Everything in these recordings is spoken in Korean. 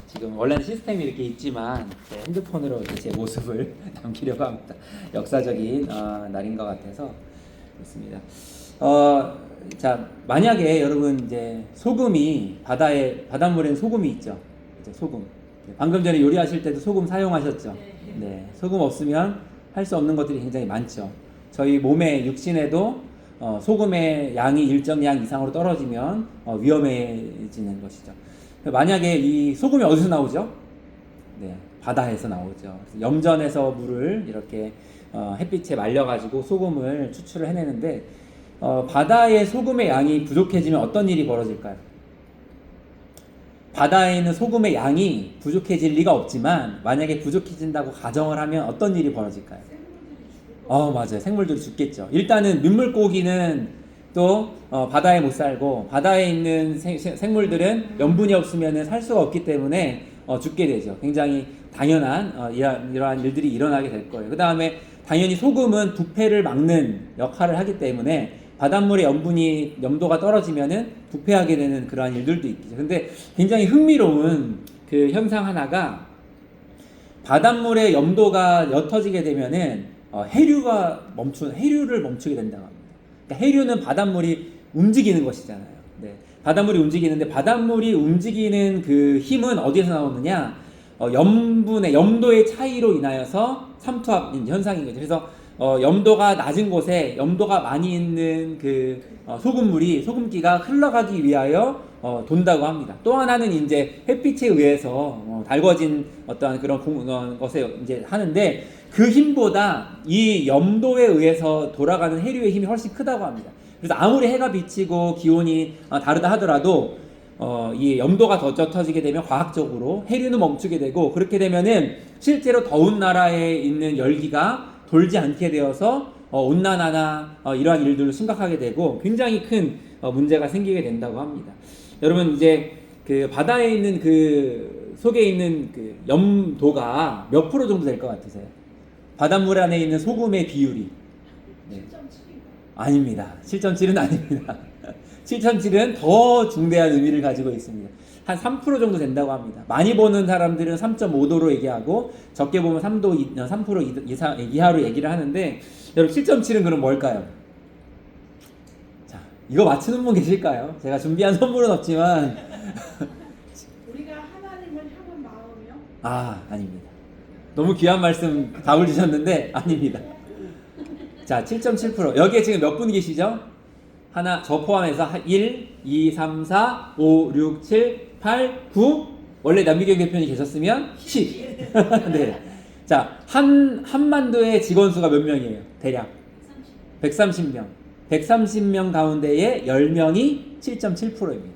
지금 원래는 시스템이 이렇게 있지만 핸드폰으로 제 모습을 남기려고 합니다. 역사적인 날인 것 같아서 그렇습니다. 자, 만약에 여러분 이제 소금이 바닷물에는 소금이 있죠. 이제 소금. 방금 전에 요리하실 때도 소금 사용하셨죠. 네, 소금 없으면 할 수 없는 것들이 굉장히 많죠. 저희 몸의 육신에도 소금의 양이 일정 이상으로 떨어지면 위험해지는 것이죠. 만약에 이 소금이 어디서 나오죠? 네, 바다에서 나오죠. 염전에서 물을 이렇게 햇빛에 말려가지고 소금을 추출을 해내는데 바다의 소금의 양이 부족해지면 어떤 일이 벌어질까요? 바다에 있는 소금의 양이 부족해질 리가 없지만 만약에 부족해진다고 가정을 하면 어떤 일이 벌어질까요? 맞아요. 생물들이 죽겠죠. 일단은 민물고기는 또 바다에 못 살고 바다에 있는 생물들은 염분이 없으면 살 수가 없기 때문에 죽게 되죠. 굉장히 당연한 이러한 일들이 일어나게 될 거예요. 그 다음에 당연히 소금은 부패를 막는 역할을 하기 때문에 바닷물의 염도가 떨어지면은 부패하게 되는 그러한 일들도 있겠죠. 근데 굉장히 흥미로운 그 현상 하나가 바닷물의 염도가 옅어지게 되면은 해류를 멈추게 된다고 합니다. 그러니까 해류는 바닷물이 움직이는 것이잖아요. 네. 바닷물이 움직이는데 바닷물이 움직이는 그 힘은 어디에서 나오느냐? 염도의 차이로 인하여서 삼투압 현상인 거죠. 그래서 염도가 낮은 곳에 염도가 많이 있는 그 소금기가 흘러가기 위하여 돈다고 합니다. 또 하나는 이제 햇빛에 의해서 달궈진 어떠한 그런 것에 이제 하는데 그 힘보다 이 염도에 의해서 돌아가는 해류의 힘이 훨씬 크다고 합니다. 그래서 아무리 해가 비치고 기온이 다르다 하더라도 이 염도가 더 옅어지게 되면 과학적으로 해류는 멈추게 되고 그렇게 되면은 실제로 더운 나라에 있는 열기가 돌지 않게 되어서 온난화나 이러한 일들도 심각하게 되고 굉장히 큰 문제가 생기게 된다고 합니다. 여러분 이제 그 바다에 있는 그 속에 있는 그 염도가 몇 프로 정도 될 것 같으세요? 바닷물 안에 있는 소금의 비율이 7.7인가? 아닙니다. 7.7은 아닙니다. 7.7은 더 중대한 의미를 가지고 있습니다. 한 3% 정도 된다고 합니다. 많이 보는 사람들은 3.5도로 얘기하고 적게 보면 3% 이하로 얘기를 하는데 여러분 7.7은 그럼 뭘까요? 자, 이거 맞추는 분 계실까요? 제가 준비한 선물은 없지만 우리가 하나님을 향한 마음이요? 아닙니다. 너무 귀한 말씀 답을 주셨는데 아닙니다. 자, 7.7%. 여기에 지금 몇 분 계시죠? 저 포함해서 1, 2, 3, 4, 5, 6, 7, 8, 9 원래 남미경 대표님이 계셨으면 10. 네. 자, 한만도의 직원 수가 몇 명이에요? 대략 130명. 130명 가운데에 10명이 7.7%입니다.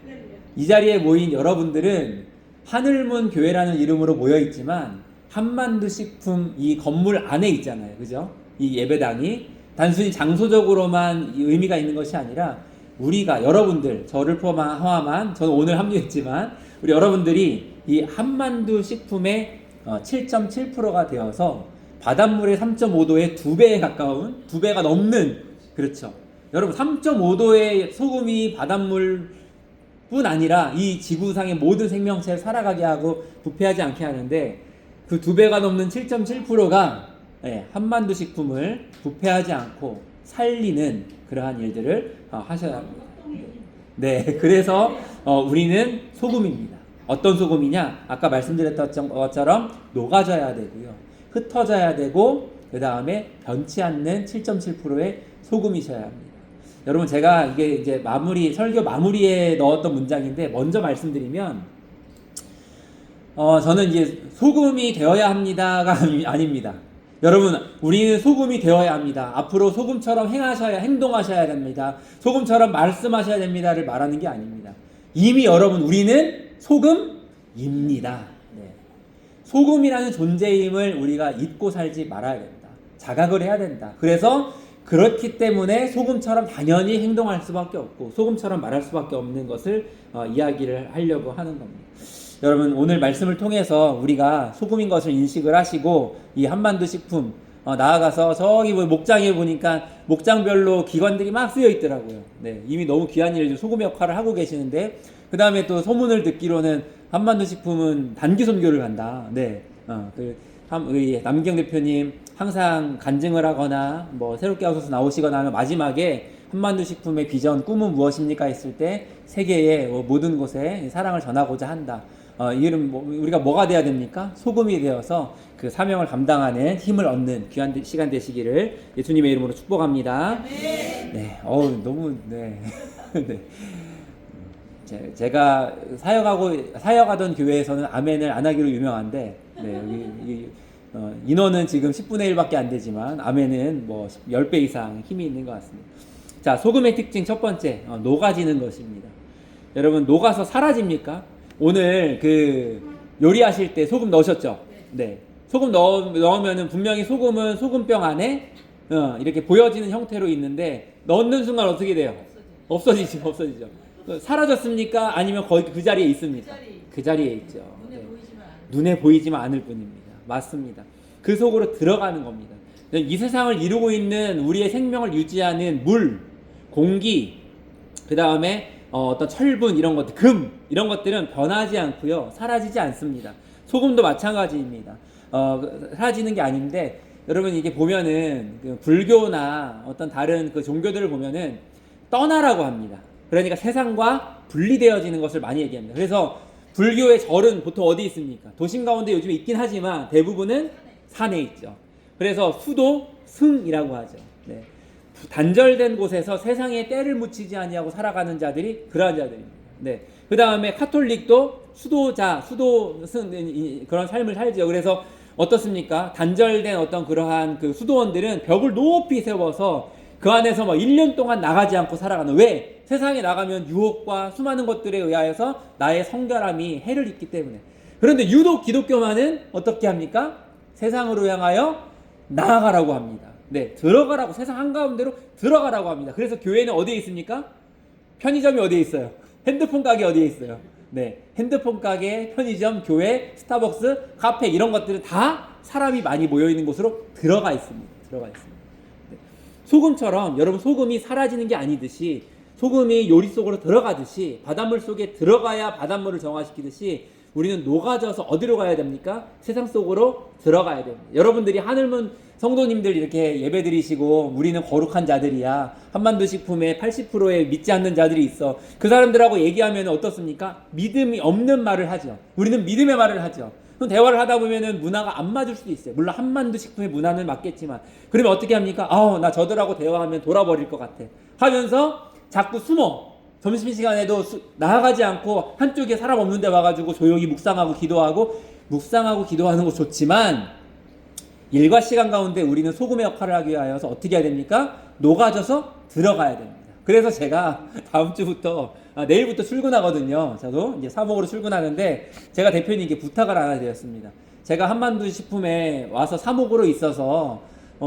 네. 이 자리에 모인 여러분들은 하늘문 교회라는 이름으로 모여 있지만 한만두 식품 이 건물 안에 있잖아요. 그죠? 이 예배당이 단순히 장소적으로만 의미가 있는 것이 아니라 우리가 여러분들 저를 포함한 저는 오늘 합류했지만 우리 여러분들이 이 한만두 식품의 7.7%가 되어서 바닷물의 3.5도의 2배에 가까운 2배가 넘는 그렇죠. 여러분 3.5도의 소금이 바닷물 뿐 아니라 이 지구상의 모든 생명체를 살아가게 하고 부패하지 않게 하는데 그 2배가 넘는 7.7%가 한만두 식품을 부패하지 않고 살리는 그러한 일들을 하셔야 합니다. 네, 그래서 우리는 소금입니다. 어떤 소금이냐? 아까 말씀드렸던 것처럼 녹아져야 되고요. 흩어져야 되고 그 다음에 변치 않는 7.7%의 소금이셔야 합니다. 여러분 제가 이게 이제 설교 마무리에 넣었던 문장인데 먼저 말씀드리면 저는 이제 소금이 되어야 합니다가 아닙니다. 여러분 우리는 소금이 되어야 합니다. 앞으로 소금처럼 행동하셔야 됩니다. 소금처럼 말씀하셔야 됩니다를 말하는 게 아닙니다. 이미 여러분 우리는 소금입니다. 네. 소금이라는 존재임을 우리가 잊고 살지 말아야 된다. 자각을 해야 된다. 그래서 그렇기 때문에 소금처럼 당연히 행동할 수밖에 없고 소금처럼 말할 수밖에 없는 것을 이야기를 하려고 하는 겁니다. 여러분 오늘 말씀을 통해서 우리가 소금인 것을 인식을 하시고 이 한만두 식품 나아가서 저기 목장에 보니까 목장별로 기관들이 막 쓰여 있더라고요. 네, 이미 너무 귀한 일들 소금 역할을 하고 계시는데 그 다음에 또 소문을 듣기로는 한반도 식품은 단기 선교를 간다. 네. 우리 남경 대표님 항상 간증을 하거나 뭐 새롭게 하소서 나오시거나 하면 마지막에 한반도 식품의 비전 꿈은 무엇입니까 했을 때 세계의 모든 곳에 사랑을 전하고자 한다. 이름 우리가 뭐가 돼야 됩니까? 소금이 되어서 그 사명을 감당하는 힘을 얻는 귀한 시간 되시기를 예수님의 이름으로 축복합니다. 네, 너무 네. 네. 제가 사역하던 교회에서는 아멘을 안 하기로 유명한데, 네, 여기 인원은 지금 10분의 1밖에 안 되지만 아멘은 뭐 10배 이상 힘이 있는 것 같습니다. 자, 소금의 특징 첫 번째, 녹아지는 것입니다. 여러분, 녹아서 사라집니까? 오늘 요리하실 때 소금 넣으셨죠? 네. 소금 넣으면은 분명히 소금은 소금병 안에 이렇게 보여지는 형태로 있는데 넣는 순간 어떻게 돼요? 없어지죠. 사라졌습니까? 아니면 거의 그 자리에 있습니까? 그 자리에 있죠. 눈에 보이지만 않을 뿐입니다. 맞습니다. 그 속으로 들어가는 겁니다. 이 세상을 이루고 있는 우리의 생명을 유지하는 물, 공기, 그 다음에 어떤 철분 이런 것들, 금 이런 것들은 변하지 않고요, 사라지지 않습니다. 소금도 마찬가지입니다. 사라지는 게 아닌데, 여러분 이게 보면은 불교나 어떤 다른 종교들을 보면은 떠나라고 합니다. 그러니까 세상과 분리되어지는 것을 많이 얘기합니다. 그래서 불교의 절은 보통 어디 있습니까? 도심 가운데 요즘에 있긴 하지만 대부분은 산에 있죠. 그래서 수도 승이라고 하죠. 네. 단절된 곳에서 세상에 때를 묻히지 아니하고 살아가는 자들이 그러한 자들입니다. 네. 그 다음에 카톨릭도 수도승 그런 삶을 살죠. 그래서 어떻습니까? 단절된 어떤 그러한 수도원들은 벽을 높이 세워서 그 안에서 1년 동안 나가지 않고 살아가는. 왜? 세상에 나가면 유혹과 수많은 것들에 의하여서 나의 성결함이 해를 입기 때문에. 그런데 유독 기독교만은 어떻게 합니까? 세상으로 향하여 나아가라고 합니다. 네, 들어가라고, 세상 한가운데로 들어가라고 합니다. 그래서 교회는 어디에 있습니까? 편의점이 어디에 있어요? 핸드폰 가게 어디에 있어요? 네, 핸드폰 가게, 편의점, 교회, 스타벅스, 카페 이런 것들은 다 사람이 많이 모여 있는 곳으로 들어가 있습니다. 네. 소금처럼 여러분, 소금이 사라지는 게 아니듯이, 소금이 요리 속으로 들어가듯이, 바닷물 속에 들어가야 바닷물을 정화시키듯이 우리는 녹아져서 어디로 가야 됩니까? 세상 속으로 들어가야 됩니다. 여러분들이 하늘문 성도님들 이렇게 예배 드리시고 우리는 거룩한 자들이야, 한반도 식품의 80%의 믿지 않는 자들이 있어, 그 사람들하고 얘기하면 어떻습니까? 믿음이 없는 말을 하죠. 우리는 믿음의 말을 하죠. 그럼 대화를 하다 보면은 문화가 안 맞을 수도 있어요. 물론 한반도 식품의 문화는 맞겠지만, 그러면 어떻게 합니까? 나 저들하고 대화하면 돌아버릴 것 같아 하면서 자꾸 숨어. 점심시간에도 나아가지 않고 한쪽에 사람 없는 데 와가지고 조용히 묵상하고 기도하는 거 좋지만, 일과 시간 가운데 우리는 소금의 역할을 하기 위하여서 어떻게 해야 됩니까? 녹아져서 들어가야 됩니다. 그래서 제가 다음 주부터, 내일부터 출근하거든요. 저도 이제 사목으로 출근하는데, 제가 대표님께 부탁을 하나 드렸습니다. 제가 한반도 식품에 와서 사목으로 있어서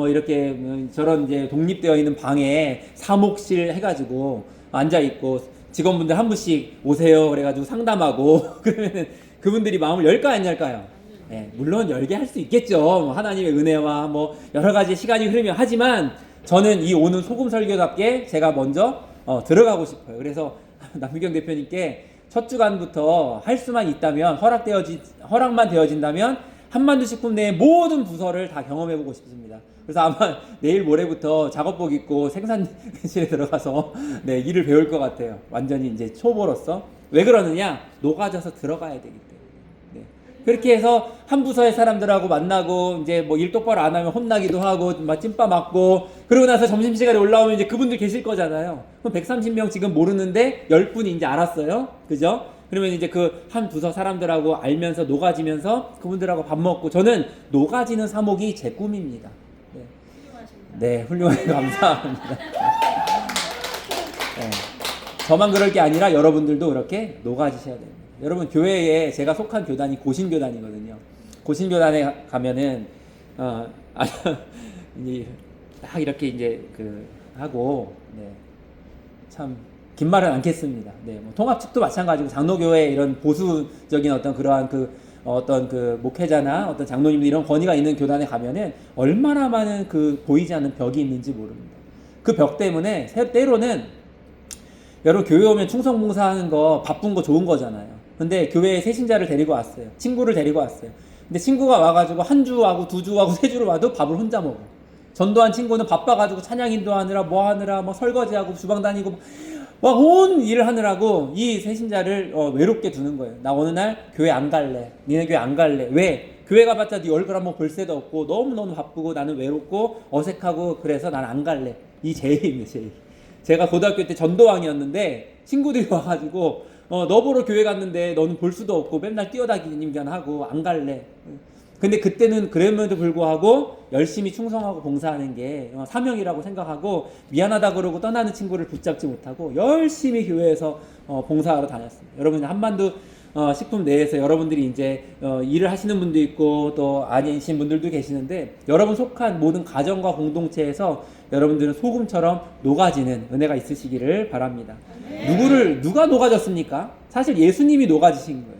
이렇게 저런 이제 독립되어 있는 방에 사목실 해가지고 앉아있고 직원분들 한 분씩 오세요 그래가지고 상담하고 그러면은 그분들이 마음을 열까 안 열까요? 네, 물론 열게 할 수 있겠죠. 하나님의 은혜와 여러 가지 시간이 흐르면. 하지만 저는 이 오는 소금 설교답게 제가 먼저 들어가고 싶어요. 그래서 남경 대표님께 첫 주간부터 할 수만 있다면, 허락만 되어진다면 한반도 식품 내의 모든 부서를 다 경험해보고 싶습니다. 그래서 아마 내일 모레부터 작업복 입고 생산실에 들어가서 네, 일을 배울 것 같아요. 완전히 이제 초보로서. 왜 그러느냐? 녹아져서 들어가야 되기 때문에. 네. 그렇게 해서 한 부서의 사람들하고 만나고, 이제 일 똑바로 안 하면 혼나기도 하고, 찐빠 맞고, 그러고 나서 점심시간에 올라오면 이제 그분들 계실 거잖아요. 그럼 130명 지금 모르는데 10분이 이제 알았어요. 그죠? 그러면 이제 한 부서 사람들하고 알면서 녹아지면서 그분들하고 밥 먹고, 저는 녹아지는 사목이 제 꿈입니다. 네, 훌륭하게 감사합니다. 네, 저만 그럴 게 아니라 여러분들도 그렇게 녹아지셔야 됩니다. 여러분, 교회에 제가 속한 교단이 고신교단이거든요. 고신교단에 가면은 딱 이렇게 이제 하고, 네, 참 긴 말은 않겠습니다. 네, 통합 측도 마찬가지고, 장로교회 이런 보수적인 어떤 그러한 목회자나 어떤 장로님들 이런 권위가 있는 교단에 가면은 얼마나 많은 보이지 않는 벽이 있는지 모릅니다. 그 벽 때문에 때로는, 여러분 교회 오면 충성봉사하는 거 바쁜 거 좋은 거잖아요. 근데 교회에 새신자를 데리고 왔어요. 친구를 데리고 왔어요. 근데 친구가 와가지고 한 주하고 두 주하고 세 주를 와도 밥을 혼자 먹어. 전도한 친구는 바빠가지고 찬양 인도하느라 뭐 하느라 뭐 설거지하고 주방 다니고 막 온 일을 하느라고 이 새신자를 외롭게 두는 거예요. 나 어느 날 교회 안 갈래. 니네 교회 안 갈래. 왜? 교회 가봤자 네 얼굴 한번 볼 새도 없고 너무너무 바쁘고 나는 외롭고 어색하고 그래서 난 안 갈래. 이 제의입니다. 제의. 제가 고등학교 때 전도왕이었는데 친구들이 와가지고 너 보러 교회 갔는데 너는 볼 수도 없고 맨날 뛰어다니기만 하고 안 갈래. 근데 그때는 그럼에도 불구하고 열심히 충성하고 봉사하는 게 사명이라고 생각하고 미안하다 그러고 떠나는 친구를 붙잡지 못하고 열심히 교회에서 봉사하러 다녔습니다. 여러분 한반도 식품 내에서 여러분들이 이제 일을 하시는 분도 있고 또 아니신 분들도 계시는데 여러분 속한 모든 가정과 공동체에서 여러분들은 소금처럼 녹아지는 은혜가 있으시기를 바랍니다. 누가 녹아졌습니까? 사실 예수님이 녹아지신 거예요.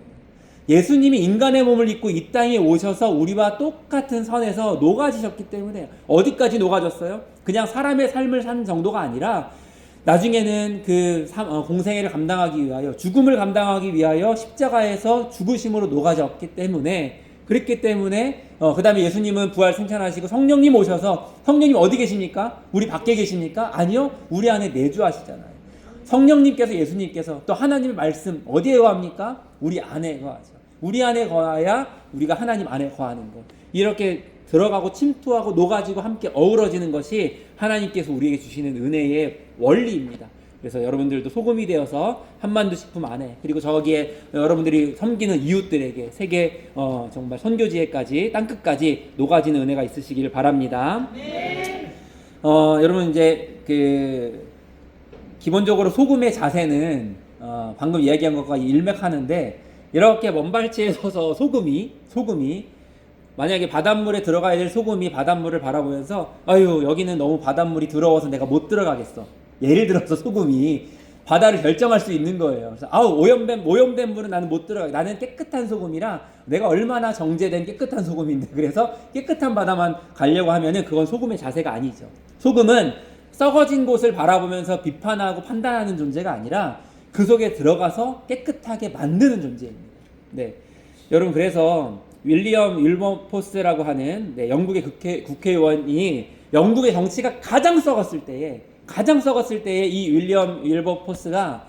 예수님이 인간의 몸을 입고 이 땅에 오셔서 우리와 똑같은 선에서 녹아지셨기 때문에 어디까지 녹아졌어요? 그냥 사람의 삶을 사는 정도가 아니라 나중에는 공생애를 감당하기 위하여 죽음을 감당하기 위하여 십자가에서 죽으심으로 녹아졌기 때문에 그랬기 때문에 그 다음에 예수님은 부활 승천하시고 성령님 오셔서 성령님 어디 계십니까? 우리 밖에 계십니까? 아니요, 우리 안에 내주하시잖아요. 성령님께서 예수님께서 또 하나님의 말씀 어디에 거합니까? 우리 안에 거하죠. 우리 안에 거하야 우리가 하나님 안에 거하는 것. 이렇게 들어가고 침투하고 녹아지고 함께 어우러지는 것이 하나님께서 우리에게 주시는 은혜의 원리입니다. 그래서 여러분들도 소금이 되어서 한반도 식품 안에 그리고 저기에 여러분들이 섬기는 이웃들에게 세계 정말 선교지에까지 땅끝까지 녹아지는 은혜가 있으시기를 바랍니다. 네. 여러분 이제 기본적으로 소금의 자세는 방금 이야기한 것과 일맥하는데 이렇게 먼 발치에 서서 소금이 만약에 바닷물에 들어가야 될 소금이 바닷물을 바라보면서 아유 여기는 너무 바닷물이 더러워서 내가 못 들어가겠어. 예를 들어서 소금이 바다를 결정할 수 있는 거예요. 그래서 오염된 물은 나는 못 들어가. 나는 깨끗한 소금이라 내가 얼마나 정제된 깨끗한 소금인데 그래서 깨끗한 바다만 가려고 하면은 그건 소금의 자세가 아니죠. 소금은 썩어진 곳을 바라보면서 비판하고 판단하는 존재가 아니라 그 속에 들어가서 깨끗하게 만드는 존재입니다. 네, 여러분 그래서 윌리엄 윌버포스라고 하는 영국의 국회의원이 영국의 정치가 가장 썩었을 때에 이 윌리엄 윌버포스가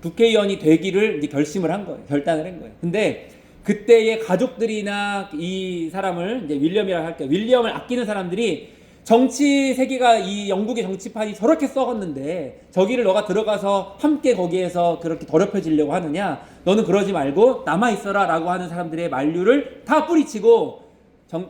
국회의원이 되기를 이제 결단을 한 거예요. 근데 그때의 가족들이나 이 사람을 이제 윌리엄이라고 할게요. 윌리엄을 아끼는 사람들이 정치 세계가 이 영국의 정치판이 저렇게 썩었는데 저기를 너가 들어가서 함께 거기에서 그렇게 더럽혀지려고 하느냐? 너는 그러지 말고 남아있어라 라고 하는 사람들의 만류를 다 뿌리치고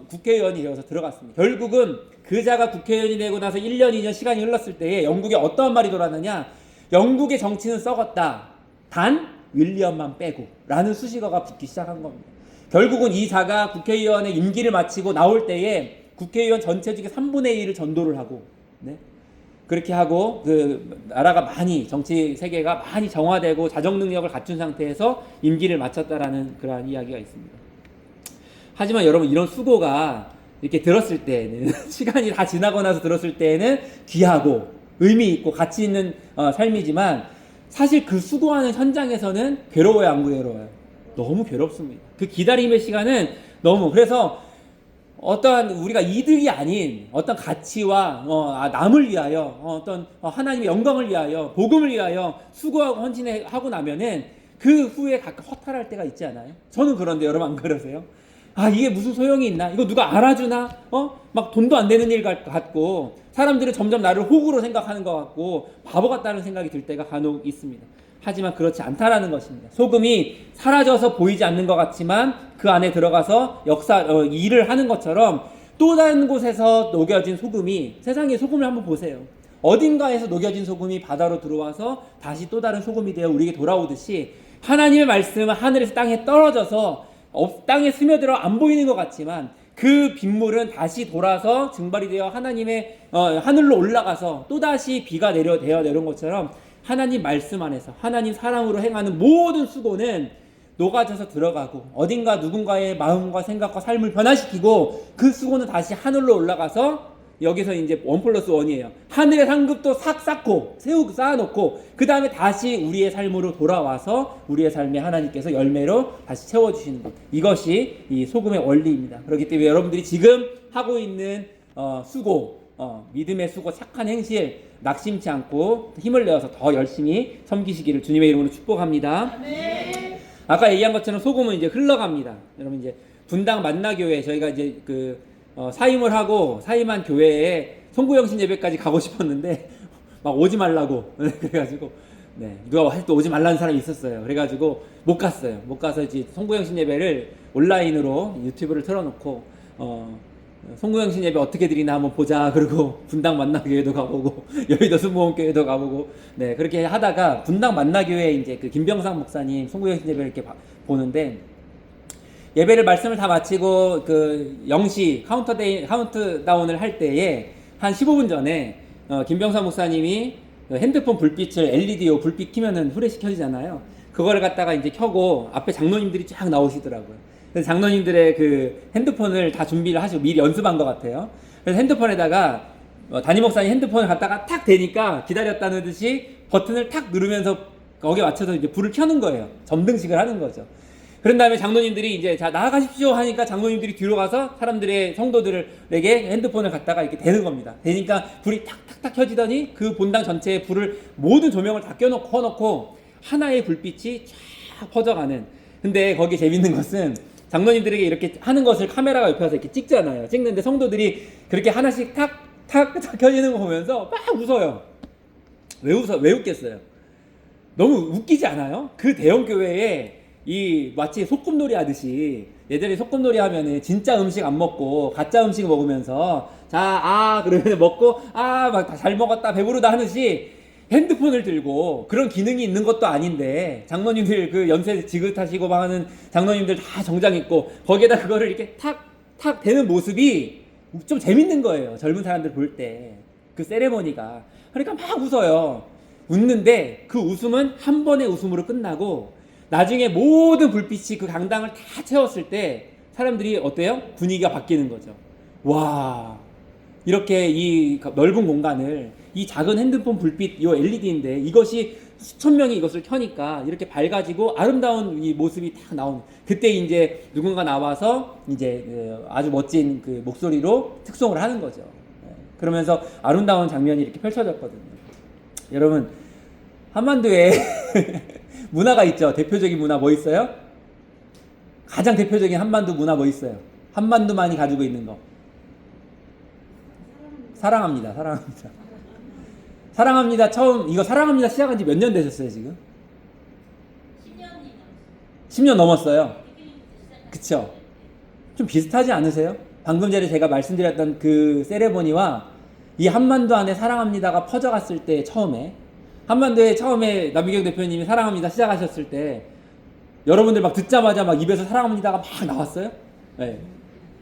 국회의원이 되어서 들어갔습니다. 결국은 그자가 국회의원이 되고 나서 1년, 2년 시간이 흘렀을 때에 영국에 어떠한 말이 돌았느냐? 영국의 정치는 썩었다. 단 윌리엄만 빼고 라는 수식어가 붙기 시작한 겁니다. 결국은 이 자가 국회의원의 임기를 마치고 나올 때에 국회의원 전체 중에 3분의 1을 전도를 하고 그렇게 하고 나라가 많이 정치 세계가 많이 정화되고 자정 능력을 갖춘 상태에서 임기를 마쳤다라는 그러한 이야기가 있습니다. 하지만 여러분 이런 수고가 이렇게 들었을 때는 시간이 다 지나고 나서 들었을 때는 귀하고 의미 있고 가치 있는 삶이지만 사실 그 수고하는 현장에서는 괴로워요, 안 괴로워요? 너무 괴롭습니다. 그 기다림의 시간은 그래서 어떠한 우리가 이득이 아닌 어떤 가치와 남을 위하여 어떤 하나님의 영광을 위하여 복음을 위하여 수고하고 헌신하고 나면은 그 후에 가끔 허탈할 때가 있지 않아요? 저는 그런데 여러분 안 그러세요? 이게 무슨 소용이 있나? 이거 누가 알아주나? 막 돈도 안 되는 일 같고 사람들은 점점 나를 호구로 생각하는 것 같고 바보 같다는 생각이 들 때가 간혹 있습니다. 하지만 그렇지 않다라는 것입니다. 소금이 사라져서 보이지 않는 것 같지만 그 안에 들어가서 일을 하는 것처럼 또 다른 곳에서 녹여진 소금이 세상의 소금을 한번 보세요. 어딘가에서 녹여진 소금이 바다로 들어와서 다시 또 다른 소금이 되어 우리에게 돌아오듯이 하나님의 말씀은 하늘에서 땅에 떨어져서 땅에 스며들어 안 보이는 것 같지만 그 빗물은 다시 돌아서 증발이 되어 하나님의 하늘로 올라가서 또다시 비가 내려온 것처럼 하나님 말씀 안에서 하나님 사랑으로 행하는 모든 수고는 녹아져서 들어가고 어딘가 누군가의 마음과 생각과 삶을 변화시키고 그 수고는 다시 하늘로 올라가서 여기서 이제 1+1이에요. 하늘의 상급도 싹 쌓고 쌓아놓고 그 다음에 다시 우리의 삶으로 돌아와서 우리의 삶에 하나님께서 열매로 다시 채워주시는 것. 이것이 이 소금의 원리입니다. 그렇기 때문에 여러분들이 지금 하고 있는 수고, 믿음의 수고, 착한 행실 낙심치 않고 힘을 내어서 더 열심히 섬기시기를 주님의 이름으로 축복합니다. 네. 아까 얘기한 것처럼 소금은 이제 흘러갑니다. 여러분 이제 분당 만나교회 저희가 이제 사임을 하고 사임한 교회에 송구영신 예배까지 가고 싶었는데 막 오지 말라고 그래가지고 누가 또 오지 말라는 사람이 있었어요. 그래가지고 못 갔어요. 못 가서 이제 송구영신 예배를 온라인으로 유튜브를 틀어놓고 송구영신 예배 어떻게 드리나 한번 보자. 그리고 분당 만나교회도 가보고 여의도 순복음교회도 가보고 그렇게 하다가 분당 만나교회 이제 그 김병상 목사님 송구영신 예배를 이렇게 보는데 예배를 말씀을 다 마치고 그 0시 카운트다운을 할 때에 한 15분 전에 김병삼 목사님이 핸드폰 불빛을 LED로 불빛 켜면은 후레쉬 켜지잖아요. 그거를 갖다가 이제 켜고 앞에 장로님들이 쫙 나오시더라고요. 그래서 장로님들의 그 핸드폰을 다 준비를 하시고 미리 연습한 것 같아요. 그래서 핸드폰에다가 담임 목사님 핸드폰을 갖다가 탁 대니까 기다렸다는 듯이 버튼을 탁 누르면서 거기에 맞춰서 이제 불을 켜는 거예요. 점등식을 하는 거죠. 그런 다음에 장로님들이 이제 자 나아가십시오 하니까 장로님들이 뒤로 가서 사람들의 성도들에게 핸드폰을 갖다가 이렇게 대는 겁니다. 대니까 불이 탁탁탁 켜지더니 그 본당 전체에 불을 모든 조명을 다 켜놓고 하나의 불빛이 쫙 퍼져가는. 근데 거기 재밌는 것은 장로님들에게 이렇게 하는 것을 카메라가 옆에 와서 이렇게 찍잖아요. 찍는데 성도들이 그렇게 하나씩 탁탁탁 켜지는 거 보면서 막 웃어요. 왜 웃겠어요? 너무 웃기지 않아요? 그 대형 교회에 마치 소꿉놀이 하듯이 얘들이 소꿉놀이 하면은 진짜 음식 안 먹고 가짜 음식 먹으면서 그러면 먹고 막 잘 먹었다 배부르다 하듯이 핸드폰을 들고 그런 기능이 있는 것도 아닌데 장로님들 그 연세 지긋하시고 막 하는 장로님들 다 정장 입고 거기에다 그거를 이렇게 탁탁 대는 모습이 좀 재밌는 거예요. 젊은 사람들 볼 때 그 세레머니가. 그러니까 막 웃어요. 웃는데 그 웃음은 한 번의 웃음으로 끝나고 나중에 모든 불빛이 그 강당을 다 채웠을 때 사람들이 어때요? 분위기가 바뀌는 거죠. 와, 이렇게 이 넓은 공간을 이 작은 핸드폰 불빛, 이 LED인데 이것이 수천 명이 이것을 켜니까 이렇게 밝아지고 아름다운 이 모습이 딱 나오는. 그때 이제 누군가 나와서 이제 아주 멋진 그 목소리로 특송을 하는 거죠. 그러면서 아름다운 장면이 이렇게 펼쳐졌거든요. 여러분, 한반도에 문화가 있죠. 대표적인 문화 뭐 있어요? 가장 대표적인 한반도 문화 뭐 있어요? 한반도만이 가지고 있는 거. 사랑합니다. 사랑합니다. 처음 이거 사랑합니다 시작한 지 몇 년 되셨어요 지금? 10년 넘었어요. 그쵸? 좀 비슷하지 않으세요? 방금 전에 제가 말씀드렸던 그 세레모니와 이 한반도 안에 사랑합니다가 퍼져갔을 때 처음에 한반도에 처음에 남미경 대표님이 사랑합니다 시작하셨을 때 여러분들 막 듣자마자 막 입에서 사랑합니다가 막 나왔어요? 네.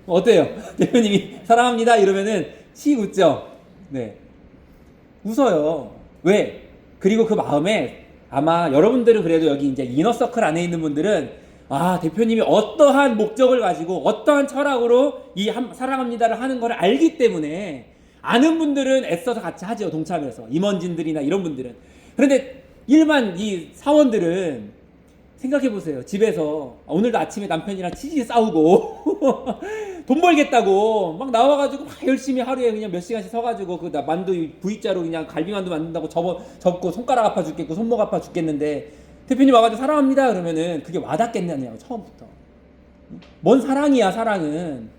어때요? 대표님이 사랑합니다 이러면은 씩 웃죠? 네. 웃어요. 왜? 그리고 그 마음에 아마 여러분들은 그래도 여기 이제 이너서클 안에 있는 분들은 대표님이 어떠한 목적을 가지고 어떠한 철학으로 이 사랑합니다를 하는 걸 알기 때문에 아는 분들은 애써서 같이 하죠. 동참해서. 임원진들이나 이런 분들은. 그런데 일반 이 사원들은 생각해보세요. 집에서 오늘도 아침에 남편이랑 치즈 싸우고 돈 벌겠다고 막 나와가지고 막 열심히 하루에 그냥 몇 시간씩 서가지고 그 만두 V자로 그냥 갈비만두 만든다고 접고 손가락 아파 죽겠고 손목 아파 죽겠는데 대표님 와가지고 사랑합니다 그러면은 그게 와닿겠냐냐고 처음부터. 뭔 사랑이야 사랑은.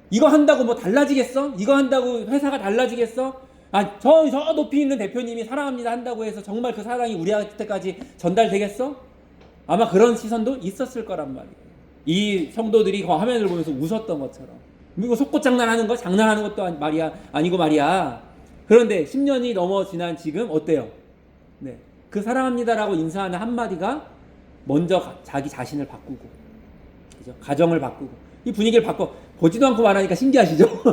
이거 한다고 뭐 달라지겠어? 이거 한다고 회사가 달라지겠어? 저 높이 있는 대표님이 사랑합니다 한다고 해서 정말 그 사랑이 우리한테까지 전달되겠어? 아마 그런 시선도 있었을 거란 말이에요. 이 성도들이 그 화면을 보면서 웃었던 것처럼. 이거 속꽃 장난하는 거 장난하는 것도 아니고 말이야. 그런데 10년이 넘어 지난 지금 어때요? 네. 그 사랑합니다라고 인사하는 한마디가 먼저 자기 자신을 바꾸고, 그죠? 가정을 바꾸고, 이 분위기를 보지도 않고 말하니까 신기하시죠?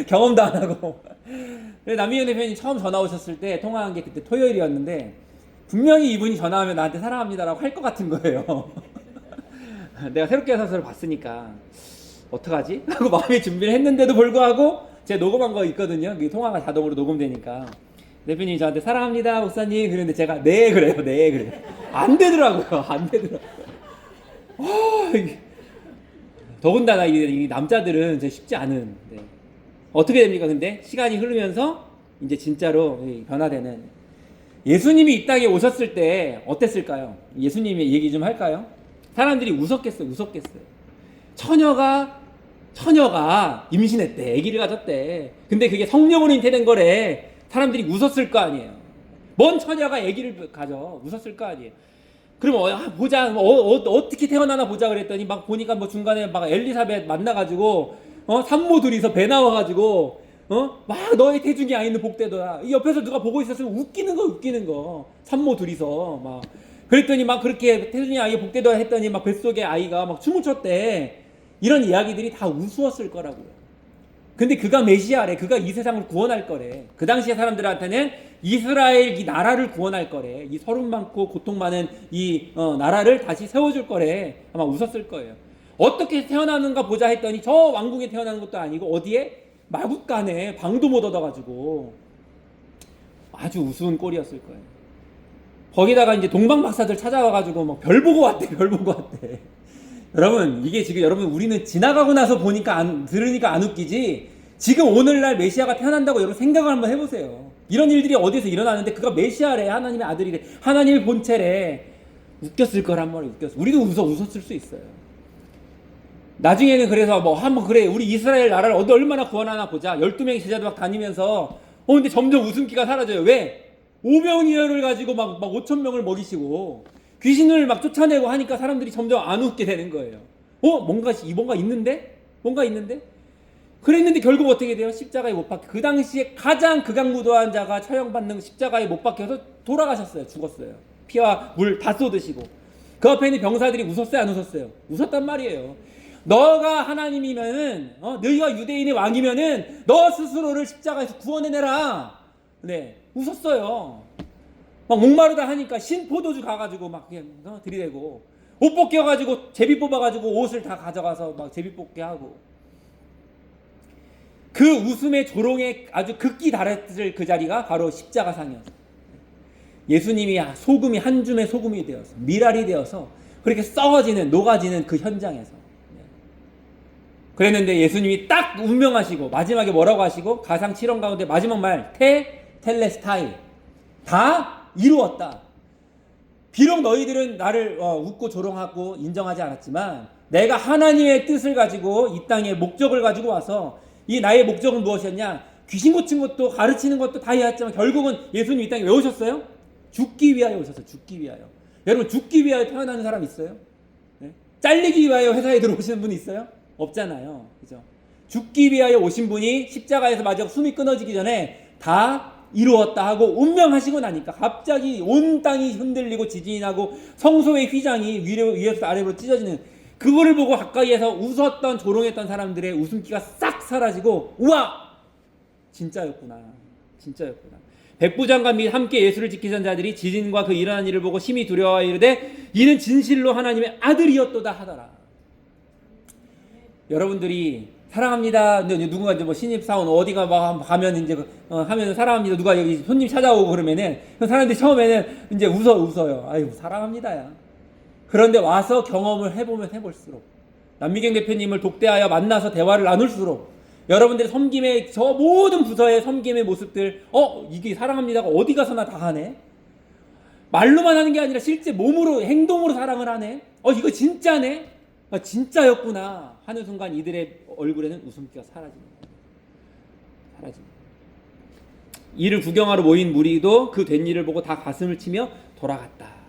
경험도 안 하고. 남미경 대표님 처음 전화 오셨을 때 통화한 게 그때 토요일이었는데 분명히 이분이 전화하면 나한테 사랑합니다라고 할 것 같은 거예요. 내가 새롭게 사서를 봤으니까 어떡하지? 하고 마음의 준비를 했는데도 불구하고 제 녹음한 거 있거든요. 그 통화가 자동으로 녹음되니까. 대표님이 저한테 사랑합니다 목사님 그랬는데 제가 네 그래요. 네 그래요. 안 되더라고요. 안 되더라고요. 더군다나 이 남자들은 진짜 쉽지 않은. 네. 어떻게 됩니까? 근데 시간이 흐르면서 이제 진짜로 변화되는. 예수님이 이 땅에 오셨을 때 어땠을까요? 예수님의 얘기 좀 할까요? 사람들이 웃었겠어요. 웃었겠어요. 처녀가 임신했대. 아기를 가졌대. 근데 그게 성령으로 잉태된 거래. 사람들이 웃었을 거 아니에요. 뭔 처녀가 아기를 가져. 웃었을 거 아니에요. 그럼 보자. 어떻게 태어나나 보자 그랬더니 막 보니까 뭐 중간에 막 엘리사벳 만나가지고 산모 둘이서 배 나와가지고 막 너의 태중이 아이는 복되더라. 이 옆에서 누가 보고 있었으면 웃기는 거. 산모 둘이서 막 그랬더니 막 그렇게 태중이 아이 복되더라 했더니 막 뱃속에 아이가 막 춤을 췄대. 이런 이야기들이 다 우스웠을 거라고요. 근데 그가 메시아래. 그가 이 세상을 구원할 거래. 그 당시에 사람들한테는 이스라엘 이 나라를 구원할 거래. 이 서름 많고 고통 많은 이 나라를 다시 세워줄 거래. 아마 웃었을 거예요. 어떻게 태어나는가 보자 했더니 저 왕궁에 태어나는 것도 아니고 어디에? 마국간에 방도 못 얻어가지고 아주 우스운 꼴이었을 거예요. 거기다가 이제 동방박사들 찾아와가지고 막 별 보고 왔대. 여러분 이게 지금 여러분 우리는 지나가고 나서 보니까 들으니까 안 웃기지 지금 오늘날 메시아가 태어난다고 여러분 생각을 한번 해보세요. 이런 일들이 어디서 일어나는데 그가 메시아래. 하나님의 아들이래. 하나님의 본체래. 웃겼을 거란 말이에요. 우리도 웃었을 수 있어요. 나중에는 그래서 뭐 한번 그래 우리 이스라엘 나라를 얼마나 구원하나 보자. 12명의 제자들 막 다니면서 근데 점점 웃음기가 사라져요. 왜? 오병이어를 가지고 막 5,000명을 먹이시고 귀신을 막 쫓아내고 하니까 사람들이 점점 안 웃게 되는 거예요. 뭔가 있는데? 그랬는데 결국 어떻게 돼요? 십자가에 못 박혀. 그 당시에 가장 극악무도한 자가 처형받는 십자가에 못 박혀서 돌아가셨어요. 죽었어요. 피와 물 다 쏟으시고. 그 앞에 있는 병사들이 웃었어요? 안 웃었어요? 웃었단 말이에요. 너가 하나님이면은 너희가 유대인의 왕이면은 너 스스로를 십자가에서 구원해내라. 네, 웃었어요. 막 목마르다 하니까 신포도주 가가지고 막 그냥 들이대고 옷 벗겨가지고 제비 뽑아가지고 옷을 다 가져가서 막 제비 뽑게 하고 그 웃음의 조롱에 아주 극기 달했을 그 자리가 바로 십자가상이었어요. 예수님이 소금이 한 줌의 소금이 되어서 미랄이 되어서 그렇게 썩어지는 녹아지는 그 현장에서 그랬는데 예수님이 딱 운명하시고 마지막에 뭐라고 하시고 가상 7원 가운데 마지막 말 텔레스타이 다 이루었다. 비록 너희들은 나를 웃고 조롱하고 인정하지 않았지만 내가 하나님의 뜻을 가지고 이 땅에 목적을 가지고 와서 이 나의 목적은 무엇이었냐? 귀신 고친 것도 가르치는 것도 다 해왔지만 결국은 예수님 이 땅에 왜 오셨어요? 죽기 위하여 오셨어요. 죽기 위하여. 여러분 죽기 위하여 태어나는 사람 있어요? 네? 잘리기 위하여 회사에 들어오시는 분 있어요? 없잖아요. 그죠? 죽기 위하여 오신 분이 십자가에서 마지막 숨이 끊어지기 전에 다 이루었다 하고 운명하시고 나니까 갑자기 온 땅이 흔들리고 지진이 나고 성소의 휘장이 위에서 아래로 찢어지는 그거를 보고 가까이에서 웃었던 조롱했던 사람들의 웃음기가 싹 사라지고 우와! 진짜였구나. 백부장과 및 함께 예수를 지키던 자들이 지진과 그 일어난 일을 보고 심히 두려워하여 이르되 이는 진실로 하나님의 아들이었도다 하더라. 여러분들이 사랑합니다. 누군가 이제 뭐 신입사원 어디가 막 가면 이제 하면 사랑합니다. 누가 여기 손님 찾아오고 그러면은 사람들이 처음에는 이제 웃어요. 아이고 사랑합니다야. 그런데 와서 경험을 해보면 해볼수록 남미경 대표님을 독대하여 만나서 대화를 나눌수록 여러분들의 섬김의 저 모든 부서의 섬김의 모습들 이게 사랑합니다가 어디 가서나 다 하네. 말로만 하는 게 아니라 실제 몸으로 행동으로 사랑을 하네. 이거 진짜네. 진짜였구나 하는 순간 이들의 얼굴에는 웃음기가 사라집니다. 이를 구경하러 모인 무리도 그 된 일을 보고 다 가슴을 치며 돌아갔다.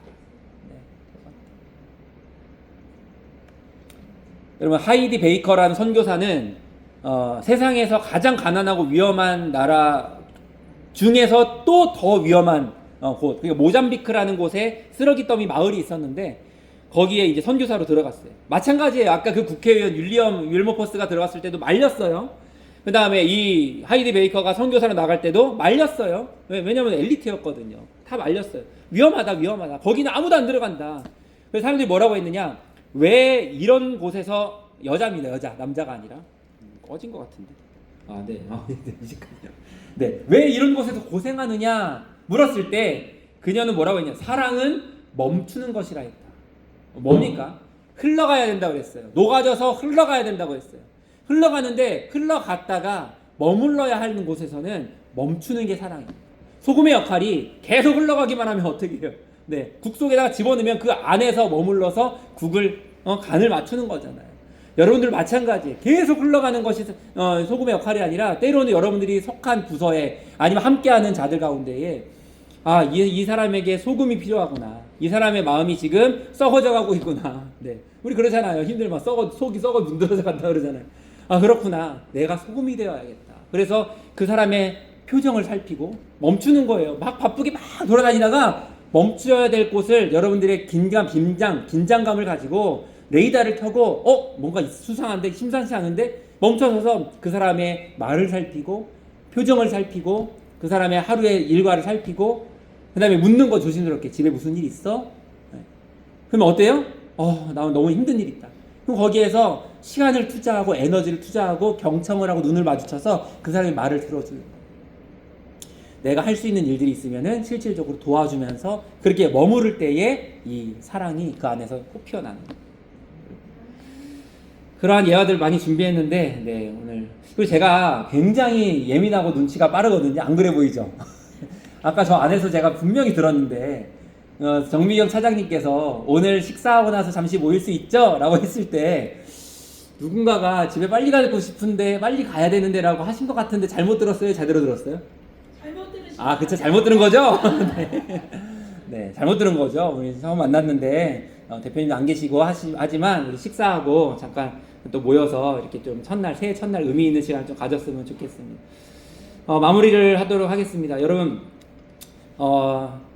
여러분 하이디 베이커라는 선교사는 세상에서 가장 가난하고 위험한 나라 중에서 또 더 위험한 곳, 그러니까 모잠비크라는 곳에 쓰레기 더미 마을이 있었는데 거기에 이제 선교사로 들어갔어요. 마찬가지예요. 아까 그 국회의원 윌머포스가 들어갔을 때도 말렸어요. 그 다음에 이 하이디 베이커가 선교사로 나갈 때도 말렸어요. 왜냐면 엘리트였거든요. 다 말렸어요. 위험하다. 거기는 아무도 안 들어간다. 그래서 사람들이 뭐라고 했느냐? 왜 이런 곳에서 여자입니다. 남자가 아니라 꺼진 것 같은데. 아, 네. 네, 이제까지요. 네. 왜 이런 곳에서 고생하느냐 물었을 때 그녀는 뭐라고 했냐? 사랑은 멈추는 것이라 했다. 뭡니까? 흘러가야 된다고 그랬어요. 녹아져서 흘러가야 된다고 했어요. 흘러가는데 흘러갔다가 머물러야 하는 곳에서는 멈추는 게 사랑입니다. 소금의 역할이 계속 흘러가기만 하면 어떻게 해요? 네, 국 속에다가 집어넣으면 그 안에서 머물러서 국을 간을 맞추는 거잖아요. 여러분들 마찬가지예요. 계속 흘러가는 것이 소금의 역할이 아니라 때로는 여러분들이 속한 부서에 아니면 함께하는 자들 가운데에 이 사람에게 소금이 필요하구나. 이 사람의 마음이 지금 썩어져 가고 있구나. 네, 우리 그러잖아요. 힘들면 속이 썩어 문드러져 간다 그러잖아요. 그렇구나. 내가 소금이 되어야겠다. 그래서 그 사람의 표정을 살피고 멈추는 거예요. 막 바쁘게 막 돌아다니다가 멈춰야 될 곳을 여러분들의 긴장감을 가지고 레이더를 켜고 뭔가 수상한데 심상치 않은데 멈춰서서 그 사람의 말을 살피고 표정을 살피고 그 사람의 하루의 일과를 살피고 그 다음에 묻는 거 조심스럽게 집에 무슨 일 있어? 네. 그러면 어때요? 나 너무 힘든 일 있다. 그럼 거기에서 시간을 투자하고 에너지를 투자하고 경청을 하고 눈을 마주쳐서 그 사람의 말을 들어주는 거예요. 내가 할 수 있는 일들이 있으면은 실질적으로 도와주면서 그렇게 머무를 때에 이 사랑이 그 안에서 꼭 피어나는 거예요. 그러한 예화들 많이 준비했는데, 네, 오늘. 그리고 제가 굉장히 예민하고 눈치가 빠르거든요. 안 그래 보이죠? 아까 저 안에서 제가 분명히 들었는데, 정미경 차장님께서 오늘 식사하고 나서 잠시 모일 수 있죠? 라고 했을 때, 누군가가 집에 빨리 가고 싶은데, 빨리 가야 되는데 라고 하신 것 같은데, 잘못 들었어요? 제대로 들었어요? 잘못 들으신 그쵸. 잘못 들은 거죠? 네. 네, 잘못 들은 거죠. 우리 처음 만났는데, 대표님도 안 계시고 하지만, 우리 식사하고 잠깐 또 모여서 이렇게 좀 새해 첫날 의미 있는 시간 좀 가졌으면 좋겠습니다. 마무리를 하도록 하겠습니다. 여러분,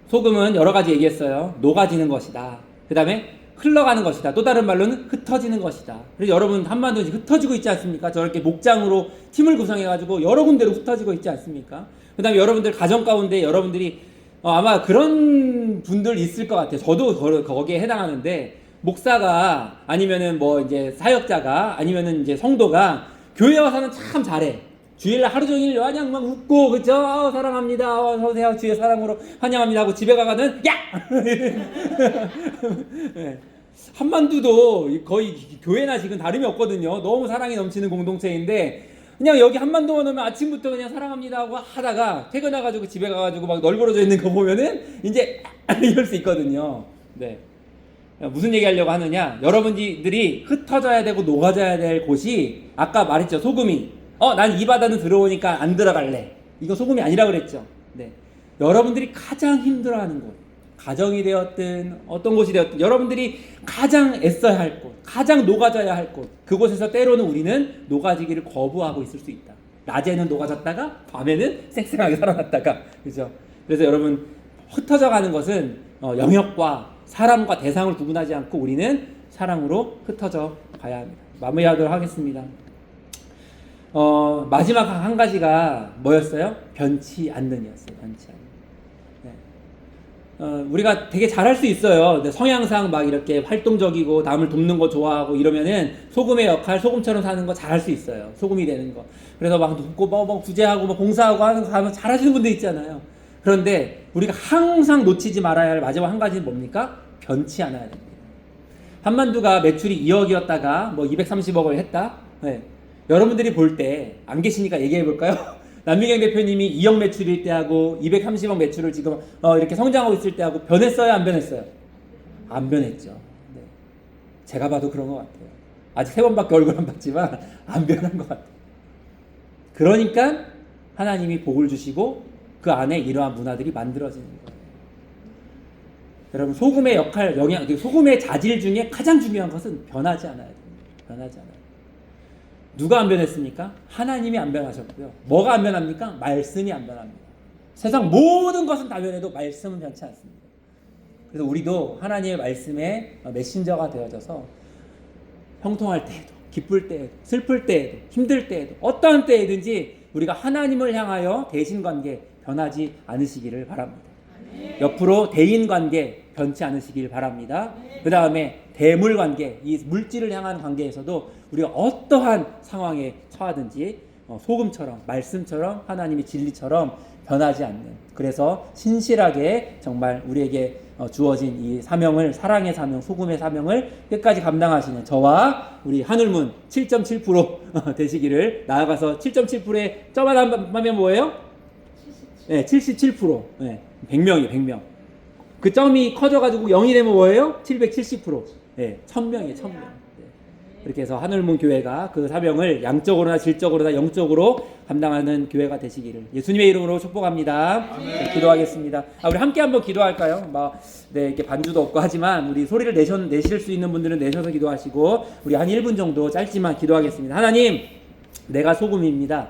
소금은 여러 가지 얘기했어요. 녹아지는 것이다. 그 다음에 흘러가는 것이다. 또 다른 말로는 흩어지는 것이다. 그래서 여러분 한반도 흩어지고 있지 않습니까? 저렇게 목장으로 팀을 구성해가지고 여러 군데로 흩어지고 있지 않습니까? 그 다음에 여러분들 가정 가운데 여러분들이 아마 그런 분들 있을 것 같아요. 저도 거기에 해당하는데 목사가 아니면은 뭐 이제 사역자가 아니면은 이제 성도가 교회 와서는 참 잘해. 주일날 하루 종일 그냥 막 웃고 그죠? 사랑합니다. 어서오세요. 주의 사랑으로 환영합니다 하고 집에 가가는 야! 네. 한반도도 거의 교회나 지금 다름이 없거든요. 너무 사랑이 넘치는 공동체인데 그냥 여기 한반도만 오면 아침부터 그냥 사랑합니다 하고 하다가 퇴근해가지고 집에 가가지고 막 널브러져 있는 거 보면은 이제 이럴 수 있거든요. 네. 무슨 얘기 하려고 하느냐? 여러분들이 흩어져야 되고 녹아져야 될 곳이 아까 말했죠. 소금이. 난 이 바다는 들어오니까 안 들어갈래. 이거 소금이 아니라 그랬죠. 네. 여러분들이 가장 힘들어하는 곳. 가정이 되었든 어떤 곳이 되었든 여러분들이 가장 애써야 할 곳, 가장 녹아져야 할 곳. 그곳에서 때로는 우리는 녹아지기를 거부하고 있을 수 있다. 낮에는 녹아졌다가 밤에는 쌩쌩하게 살아났다가. 그죠? 그래서 여러분 흩어져 가는 것은 영역과 사람과 대상을 구분하지 않고 우리는 사랑으로 흩어져 가야 합니다. 마무리하도록 하겠습니다. 마지막 한 가지가 뭐였어요? 변치 않는이었어요. 변치 않는. 네. 우리가 되게 잘할 수 있어요. 근데 성향상 막 이렇게 활동적이고 남을 돕는 거 좋아하고 이러면은 소금의 역할, 소금처럼 사는 거 잘할 수 있어요. 소금이 되는 거. 그래서 막 돕고 뭐 구제하고 뭐 봉사하고 하는 거 가면 잘하시는 분들 있잖아요. 그런데 우리가 항상 놓치지 말아야 할 마지막 한 가지는 뭡니까? 변치 않아야 됩니다. 한만두가 매출이 2억이었다가 뭐 230억을 했다. 네. 여러분들이 볼 때 안 계시니까 얘기해 볼까요? 남미경 대표님이 2억 매출일 때하고 230억 매출을 지금 이렇게 성장하고 있을 때하고 변했어요? 안 변했어요? 안 변했죠. 네. 제가 봐도 그런 것 같아요. 아직 3번밖에 얼굴 안 봤지만 안 변한 것 같아요. 그러니까 하나님이 복을 주시고 그 안에 이러한 문화들이 만들어지는 거예요. 여러분 소금의 역할, 소금의 자질 중에 가장 중요한 것은 변하지 않아야 됩니다. 변하지 않아요. 누가 안 변했습니까? 하나님이 안 변하셨고요. 뭐가 안 변합니까? 말씀이 안 변합니다. 세상 모든 것은 다 변해도 말씀은 변치 않습니다. 그래서 우리도 하나님의 말씀의 메신저가 되어져서 형통할 때에도, 기쁠 때에도, 슬플 때에도, 힘들 때에도, 어떠한 때에든지 우리가 하나님을 향하여 대신관계 변하지 않으시기를 바랍니다. 옆으로 대인관계 변치 않으시길 바랍니다. 그 다음에 대물관계, 이 물질을 향한 관계에서도 우리가 어떠한 상황에 처하든지 소금처럼, 말씀처럼, 하나님의 진리처럼 변하지 않는, 그래서 신실하게 정말 우리에게 주어진 이 사명을, 사랑의 사명, 소금의 사명을 끝까지 감당하시는 저와 우리 하늘문 7.7% 되시기를, 나아가서 7.7%에 점 하나 하면 뭐예요? 77%. 100명이에요, 100명. 그 점이 커져가지고 0이 되면 뭐예요? 770%. 1000명이에요, 1000명. 그렇게 해서 하늘문 교회가 그 사명을 양적으로나 질적으로나 영적으로 감당하는 교회가 되시기를 예수님의 이름으로 축복합니다. 네, 기도하겠습니다. 우리 함께 한번 기도할까요? 이렇게 반주도 없고 하지만 우리 소리를 내실 수 있는 분들은 내셔서 기도하시고, 우리 한 1분 정도 짧지만 기도하겠습니다. 하나님, 내가 소금입니다.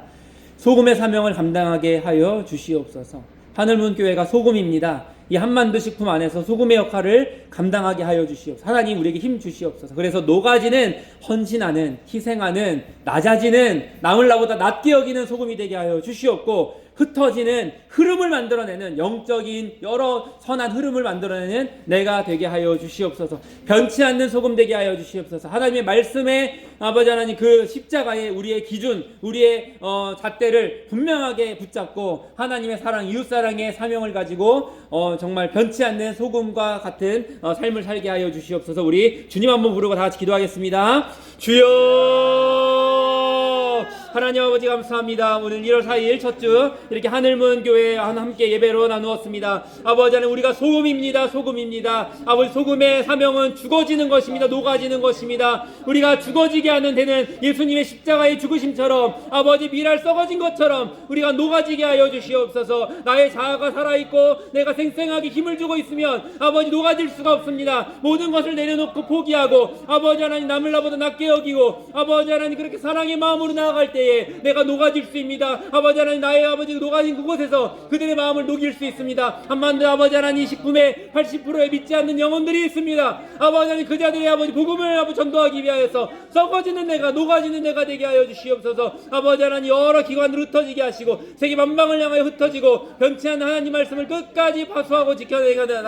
소금의 사명을 감당하게 하여 주시옵소서. 하늘문 교회가 소금입니다. 이 한만두 식품 안에서 소금의 역할을 감당하게 하여 주시옵소서. 하나님, 우리에게 힘 주시옵소서. 그래서 녹아지는, 헌신하는, 희생하는, 낮아지는, 남을 나보다 낮게 여기는 소금이 되게 하여 주시옵고, 흩어지는 흐름을 만들어내는, 영적인 여러 선한 흐름을 만들어내는 내가 되게 하여 주시옵소서. 변치 않는 소금 되게 하여 주시옵소서. 하나님의 말씀에, 아버지 하나님, 그 십자가의 우리의 기준, 우리의 잣대를 분명하게 붙잡고 하나님의 사랑, 이웃사랑의 사명을 가지고 정말 변치 않는 소금과 같은 삶을 살게 하여 주시옵소서. 우리 주님 한번 부르고 다 같이 기도하겠습니다. 주여, 하나님 아버지 감사합니다. 오늘 1월 4일 첫 주 이렇게 하늘문 교회 함께 예배로 나누었습니다. 아버지 하나님, 우리가 소금입니다. 소금입니다. 아버지, 소금의 사명은 죽어지는 것입니다. 녹아지는 것입니다. 우리가 죽어지게 하는 데는 예수님의 십자가의 죽으심처럼, 아버지, 미랄 썩어진 것처럼 우리가 녹아지게 하여 주시옵소서. 나의 자아가 살아있고 내가 생생하게 힘을 주고 있으면 아버지, 녹아질 수가 없습니다. 모든 것을 내려놓고 포기하고, 아버지 하나님, 남을 나보다 낮게 여기고, 아버지 하나님, 그렇게 사랑의 마음으로 나아갈 때에 내가 녹아질 수 있습니다. 아버지 하나님, 나의 아버지 녹아진 그곳에서 그들의 마음을 녹일 수 있습니다. 한만두 아버지 하나님 식품의 80%에 믿지 않는 영혼들이 있습니다. 아버지 하나님, 그 자들의 아버지 복음을 아버지 전도하기 위하여서 썩어지는 내가, 녹아지는 내가 되게 하여 주시옵소서. 아버지 하나님, 여러 기관을 흩어지게 하시고 세계 만방을 향하여 흩어지고 변치 않는 하나님 말씀을 끝까지 파수하고 지켜나가는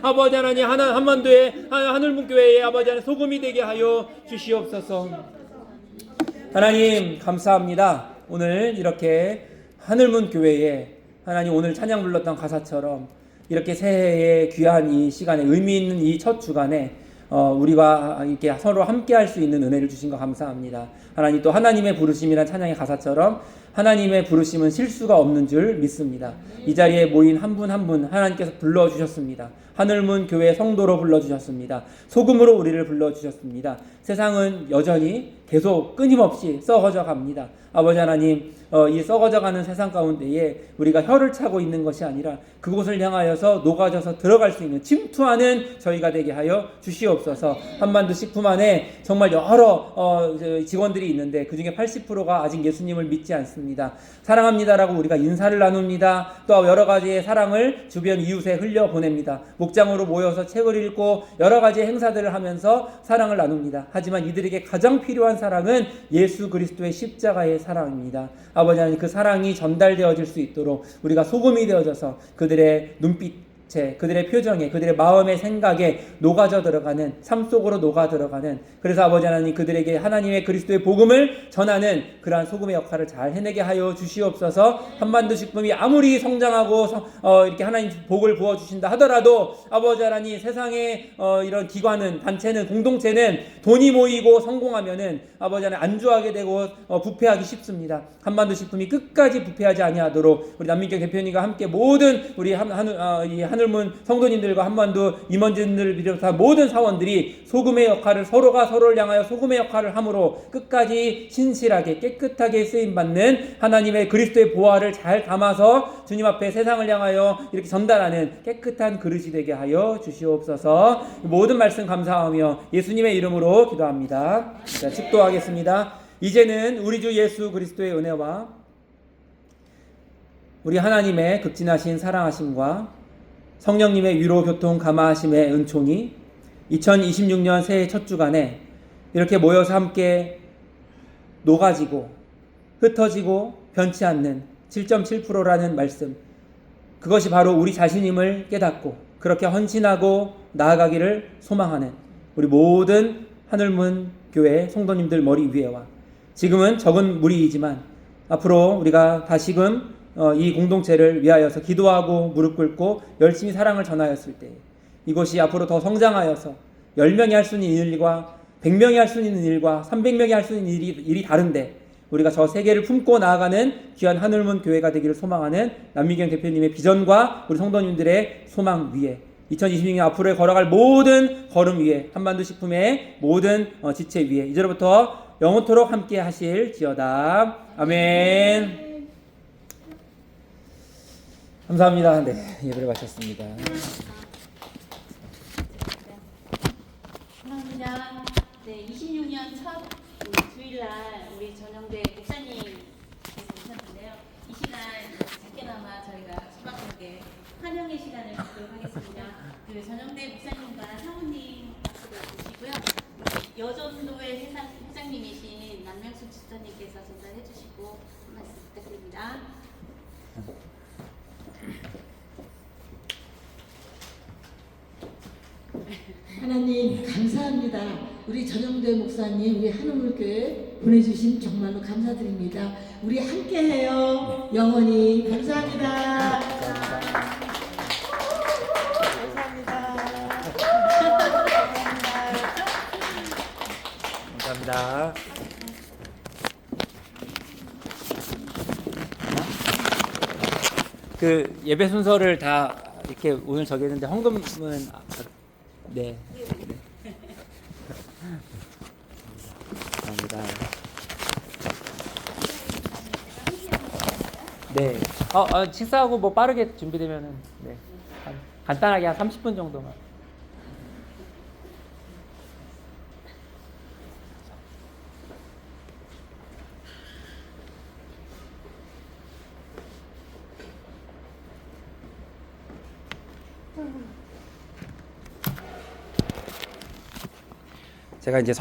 아버지 하나님, 한만두의 하늘문교회의 아버지 하나님 소금이 되게 하여 주시옵소서. 하나님 감사합니다. 오늘 이렇게 하늘문 교회에 하나님, 오늘 찬양 불렀던 가사처럼 이렇게 새해의 귀한 이 시간에, 의미 있는 이 첫 주간에 우리가 이렇게 서로 함께 할 수 있는 은혜를 주신 거 감사합니다. 하나님, 또 하나님의 부르심이란 찬양의 가사처럼 하나님의 부르심은 실수가 없는 줄 믿습니다. 이 자리에 모인 한 분 한 분 하나님께서 불러주셨습니다. 하늘문 교회 성도로 불러주셨습니다. 소금으로 우리를 불러주셨습니다. 세상은 여전히 계속 끊임없이 썩어져 갑니다. 아버지 하나님, 이 썩어져가는 세상 가운데에 우리가 혀를 차고 있는 것이 아니라 그곳을 향하여서 녹아져서 들어갈 수 있는, 침투하는 저희가 되게 하여 주시옵소서. 한만두 식품 안에 정말 여러 직원들이 있는데 그 중에 80%가 아직 예수님을 믿지 않습니다. 사랑합니다라고 우리가 인사를 나눕니다. 또 여러 가지의 사랑을 주변 이웃에 흘려보냅니다. 목장으로 모여서 책을 읽고 여러 가지 행사들을 하면서 사랑을 나눕니다. 하지만 이들에게 가장 필요한 사랑은 예수 그리스도의 십자가의 사랑입니다. 아버지 하나님, 그 사랑이 전달되어질 수 있도록 우리가 소금이 되어져서 그들의 눈빛에, 그들의 표정에, 그들의 마음의 생각에 녹아져 들어가는, 삶 속으로 녹아 들어가는, 그래서 아버지 하나님, 그들에게 하나님의 그리스도의 복음을 전하는 그러한 소금의 역할을 잘 해내게 하여 주시옵소서. 한만두 식품이 아무리 성장하고 이렇게 하나님 복을 부어주신다 하더라도 아버지 하나님, 세상의 이런 기관은, 단체는, 공동체는 돈이 모이고 성공하면은 아버지 하나님 안주하게 되고 부패하기 쉽습니다. 한만두 식품이 끝까지 부패하지 아니하도록 우리 남민경 대표님과 함께 모든 우리 하늘문 성도님들과 한만두 임원진들을 비롯한 모든 사원들이 소금의 역할을, 서로가 서로를 향하여 소금의 역할을 함으로 끝까지 신실하게 깨끗하게 쓰임받는 하나님의 그리스도의 보화를 잘 담아서 주님 앞에 세상을 향하여 이렇게 전달하는 깨끗한 그릇이 되게 하여 주시옵소서. 모든 말씀 감사하며 예수님의 이름으로 기도합니다. 자, 축도하겠습니다. 이제는 우리 주 예수 그리스도의 은혜와 우리 하나님의 극진하신 사랑하심과 성령님의 위로 교통 감화하심의 은총이 2026년 새해 첫 주간에 이렇게 모여서 함께 녹아지고 흩어지고 변치 않는 7.7%라는 말씀, 그것이 바로 우리 자신임을 깨닫고 그렇게 헌신하고 나아가기를 소망하는 우리 모든 하늘문 교회 성도님들 머리 위에와, 지금은 적은 무리이지만 앞으로 우리가 다시금 이 공동체를 위하여서 기도하고 무릎 꿇고 열심히 사랑을 전하였을 때 이것이 앞으로 더 성장하여서 10명이 할 수 있는 일과 100명이 할 수 있는 일과 300명이 할 수 있는 일이 다른데 우리가 저 세계를 품고 나아가는 귀한 하늘문 교회가 되기를 소망하는 남미경 대표님의 비전과 우리 성도님들의 소망 위에 2026년 앞으로 걸어갈 모든 걸음 위에 한반도 식품의 모든 지체 위에 이제로부터 영원토록 함께 하실지어다. 아멘. 감사합니다. 네, 예배를 마쳤습니다. 감사합니다. 네, 26년 첫 주일날 우리 전영대 목사님께서 오셨는데요. 이 시간 작게나마 저희가 소박하게 환영의 시간을 갖도록 하겠습니다. 그 전영대 목사님과 사모님 박수를 주시고요. 여전도의 회장님이신 남명수 집사님께서 전달해 주시고 한 말씀 부탁드립니다. 하나님 감사합니다. 우리 전영대 목사님, 우리 한우물교회 보내주신 정말로 감사드립니다. 우리 함께해요. 영원히 감사합니다. 감사합니다. 그 예배 순서를 다 이렇게 오늘 정했는데 헌금은 네. 감사합니다. 네. 식사하고 뭐 빠르게 준비되면은 네. 간단하게 한 30분 정도만. 제가 이제